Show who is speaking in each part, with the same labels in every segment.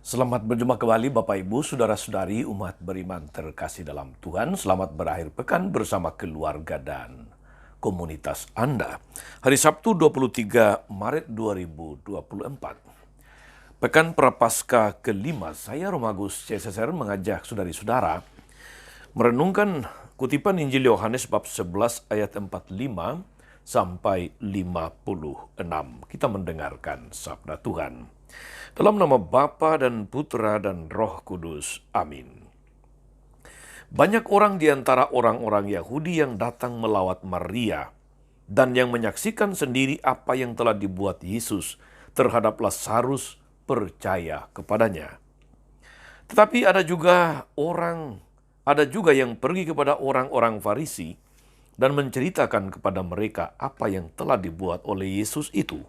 Speaker 1: Selamat berjumpa kembali Bapak Ibu, Saudara-saudari umat beriman terkasih dalam Tuhan. Selamat berakhir pekan bersama keluarga dan komunitas Anda. Hari Sabtu 23 Maret 2024. Pekan Prapaskah kelima, saya Romagus CSSR mengajak saudari-saudara merenungkan kutipan Injil Yohanes bab 11 ayat 45 sampai 56. Kita mendengarkan sabda Tuhan. Dalam nama Bapa dan Putra dan Roh Kudus. Amin. Banyak orang di antara orang-orang Yahudi yang datang melawat Maria dan yang menyaksikan sendiri apa yang telah dibuat Yesus terhadap Lazarus percaya kepadanya. Tetapi ada juga yang pergi kepada orang-orang Farisi dan menceritakan kepada mereka apa yang telah dibuat oleh Yesus itu.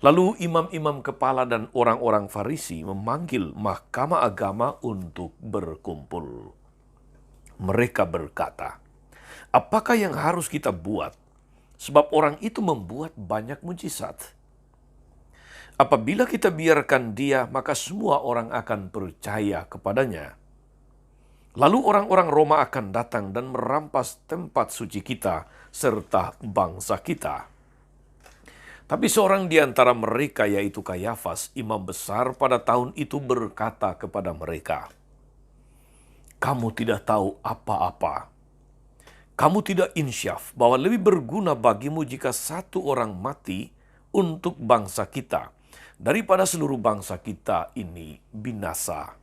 Speaker 1: Lalu imam-imam kepala dan orang-orang Farisi memanggil mahkamah agama untuk berkumpul. Mereka berkata, "Apakah yang harus kita buat? Sebab orang itu membuat banyak mujizat. Apabila kita biarkan dia, maka semua orang akan percaya kepadanya. Lalu orang-orang Roma akan datang dan merampas tempat suci kita serta bangsa kita." Tapi seorang di antara mereka, yaitu Kayafas, imam besar pada tahun itu, berkata kepada mereka, "Kamu tidak tahu apa-apa. Kamu tidak insyaf bahwa lebih berguna bagimu jika satu orang mati untuk bangsa kita, daripada seluruh bangsa kita ini binasa."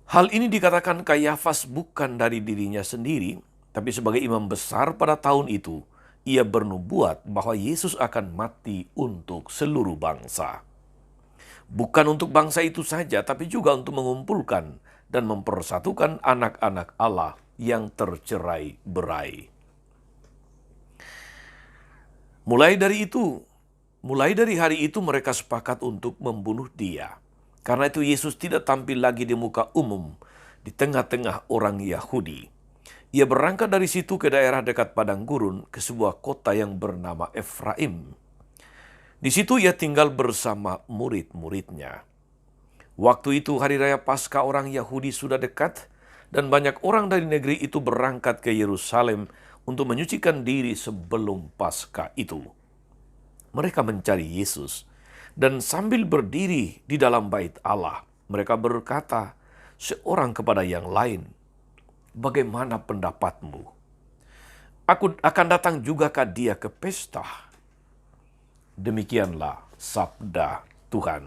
Speaker 1: Hal ini dikatakan Kayafas bukan dari dirinya sendiri, tapi sebagai imam besar pada tahun itu, ia bernubuat bahwa Yesus akan mati untuk seluruh bangsa. Bukan untuk bangsa itu saja, tapi juga untuk mengumpulkan dan mempersatukan anak-anak Allah yang tercerai-berai. Mulai dari hari itu mereka sepakat untuk membunuh dia. Karena itu Yesus tidak tampil lagi di muka umum di tengah-tengah orang Yahudi. Ia berangkat dari situ ke daerah dekat padang gurun, ke sebuah kota yang bernama Efraim. Di situ ia tinggal bersama murid-muridnya. Waktu itu hari raya Paskah orang Yahudi sudah dekat, dan banyak orang dari negeri itu berangkat ke Yerusalem untuk menyucikan diri sebelum Paskah itu. Mereka mencari Yesus, dan sambil berdiri di dalam bait Allah, mereka berkata seorang kepada yang lain, "Bagaimana pendapatmu? Aku akan datang jugakah dia ke pesta?" Demikianlah sabda Tuhan.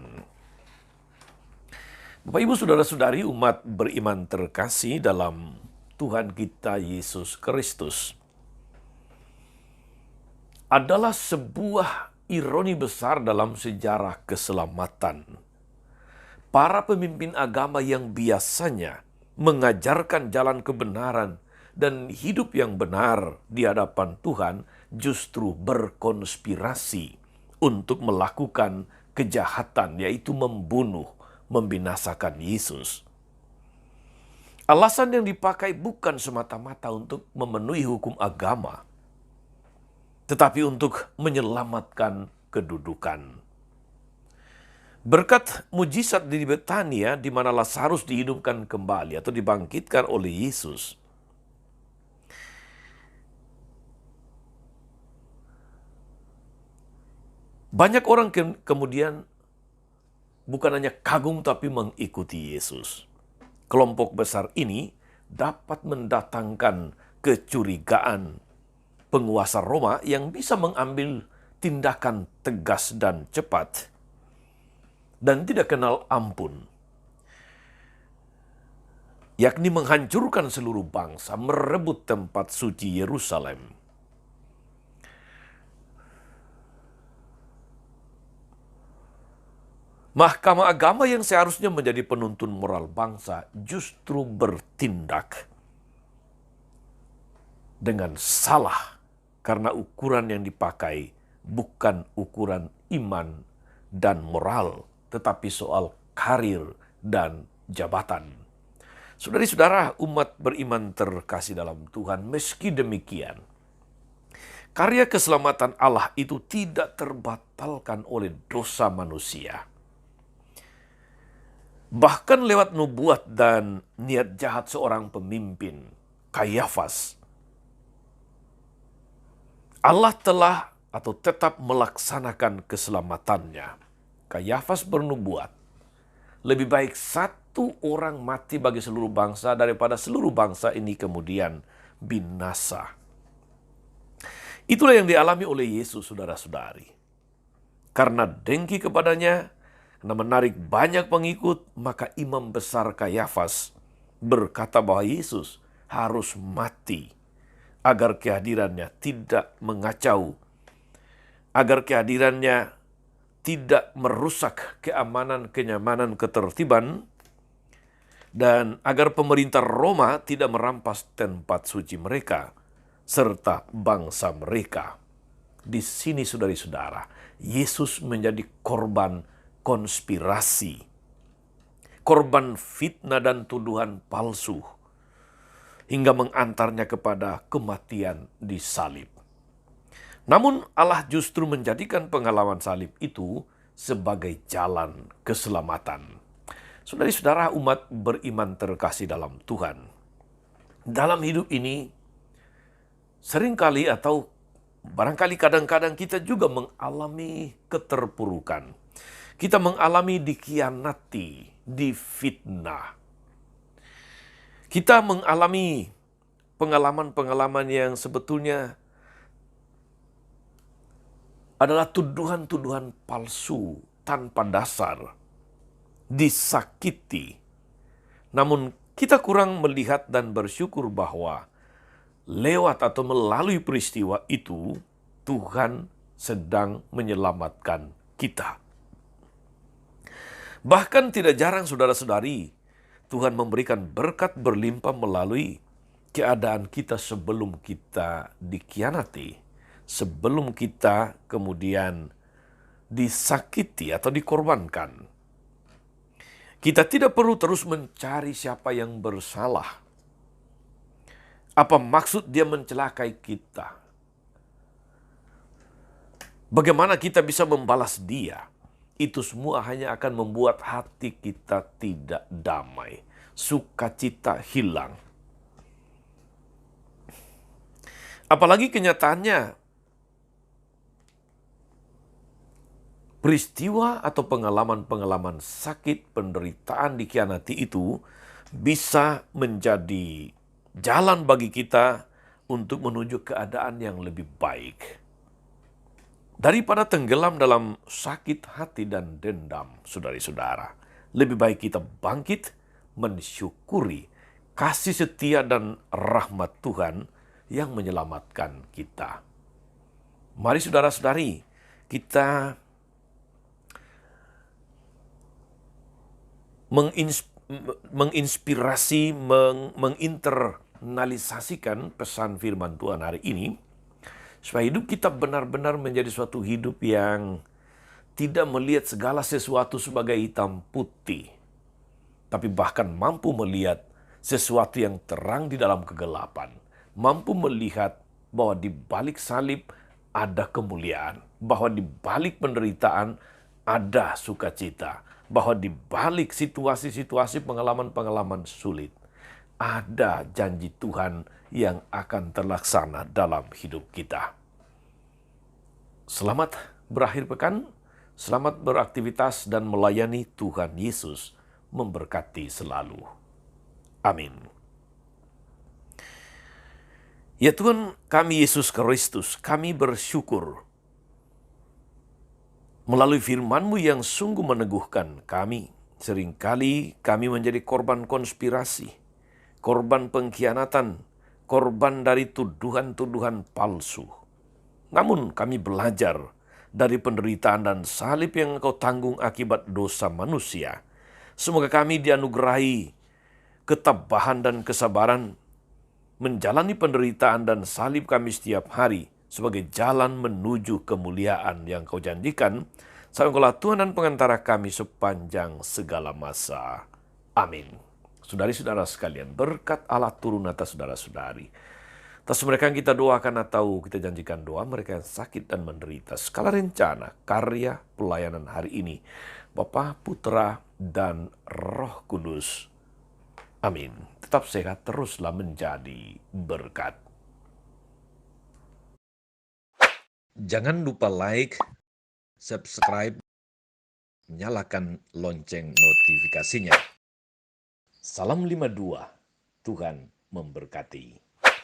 Speaker 1: Bapak, Ibu, Saudara-saudari umat beriman terkasih dalam Tuhan kita Yesus Kristus. Adalah sebuah ironi besar dalam sejarah keselamatan. Para pemimpin agama yang biasanya mengajarkan jalan kebenaran dan hidup yang benar di hadapan Tuhan justru berkonspirasi untuk melakukan kejahatan, yaitu membunuh, membinasakan Yesus. Alasan yang dipakai bukan semata-mata untuk memenuhi hukum agama, tetapi untuk menyelamatkan kedudukan. Berkat mujizat di Betania, di mana Lazarus dihidupkan kembali atau dibangkitkan oleh Yesus, banyak orang kemudian bukan hanya kagum tapi mengikuti Yesus. Kelompok besar ini dapat mendatangkan kecurigaan penguasa Roma yang bisa mengambil tindakan tegas dan cepat dan tidak kenal ampun, yakni menghancurkan seluruh bangsa, merebut tempat suci Yerusalem. Mahkamah agama yang seharusnya menjadi penuntun moral bangsa justru bertindak dengan salah karena ukuran yang dipakai bukan ukuran iman dan moral, tetapi soal karir dan jabatan. Saudari-saudara umat beriman terkasih dalam Tuhan, meski demikian, karya keselamatan Allah itu tidak terbatalkan oleh dosa manusia. Bahkan lewat nubuat dan niat jahat seorang pemimpin, Kayafas, Allah telah atau tetap melaksanakan keselamatannya. Kayafas bernubuat, lebih baik satu orang mati bagi seluruh bangsa daripada seluruh bangsa ini kemudian binasa. Itulah yang dialami oleh Yesus, saudara-saudari. Karena dengki kepadanya, karena menarik banyak pengikut, maka imam besar Kayafas berkata bahwa Yesus harus mati agar kehadirannya tidak mengacau, agar kehadirannya tidak merusak keamanan, kenyamanan, ketertiban, dan agar pemerintah Roma tidak merampas tempat suci mereka serta bangsa mereka. Di sini, saudara-saudara, Yesus menjadi korban konspirasi, korban fitnah dan tuduhan palsu, hingga mengantarnya kepada kematian di salib. Namun Allah justru menjadikan pengalaman salib itu sebagai jalan keselamatan. Saudara-saudara umat beriman terkasih dalam Tuhan. Dalam hidup ini, seringkali atau barangkali kadang-kadang kita juga mengalami keterpurukan. Kita mengalami dikhianati, difitnah. Kita mengalami pengalaman-pengalaman yang sebetulnya adalah tuduhan-tuduhan palsu tanpa dasar, disakiti. Namun kita kurang melihat dan bersyukur bahwa lewat atau melalui peristiwa itu, Tuhan sedang menyelamatkan kita. Bahkan tidak jarang saudara-saudari, Tuhan memberikan berkat berlimpah melalui keadaan kita sebelum kita dikhianati, sebelum kita kemudian disakiti atau dikorbankan. Kita tidak perlu terus mencari siapa yang bersalah. Apa maksud dia mencelakai kita? Bagaimana kita bisa membalas dia? Itu semua hanya akan membuat hati kita tidak damai. Sukacita hilang. Apalagi kenyataannya, peristiwa atau pengalaman-pengalaman sakit, penderitaan, dikhianati itu bisa menjadi jalan bagi kita untuk menuju keadaan yang lebih baik. Daripada tenggelam dalam sakit hati dan dendam, saudara-saudara, lebih baik kita bangkit, mensyukuri kasih setia dan rahmat Tuhan yang menyelamatkan kita. Mari saudara-saudari, kita menginspirasi, menginternalisasikan pesan firman Tuhan hari ini, supaya hidup kita benar-benar menjadi suatu hidup yang tidak melihat segala sesuatu sebagai hitam putih, tapi bahkan mampu melihat sesuatu yang terang di dalam kegelapan. Mampu melihat bahwa di balik salib ada kemuliaan, bahwa di balik penderitaan ada sukacita, bahwa di balik situasi-situasi pengalaman-pengalaman sulit ada janji Tuhan yang akan terlaksana dalam hidup kita. Selamat berakhir pekan, selamat beraktivitas dan melayani Tuhan Yesus memberkati selalu. Amin. Ya Tuhan kami Yesus Kristus, kami bersyukur melalui firman-Mu yang sungguh meneguhkan kami. Seringkali kami menjadi korban konspirasi, korban pengkhianatan, korban dari tuduhan-tuduhan palsu. Namun kami belajar dari penderitaan dan salib yang Engkau tanggung akibat dosa manusia. Semoga kami dianugerahi ketabahan dan kesabaran menjalani penderitaan dan salib kami setiap hari sebagai jalan menuju kemuliaan yang Kau janjikan. Engkaulah Tuhan dan pengantara kami sepanjang segala masa. Amin. Saudari-saudara sekalian, berkat Allah turun atas saudara-saudari. Atas mereka yang kita doakan atau kita janjikan doa, mereka yang sakit dan menderita. Skala rencana, karya, pelayanan hari ini Bapa, Putra, dan Roh Kudus. Amin. Tetap sehat, teruslah menjadi berkat. Jangan lupa like, subscribe, nyalakan lonceng notifikasinya. Salam 52, Tuhan memberkati.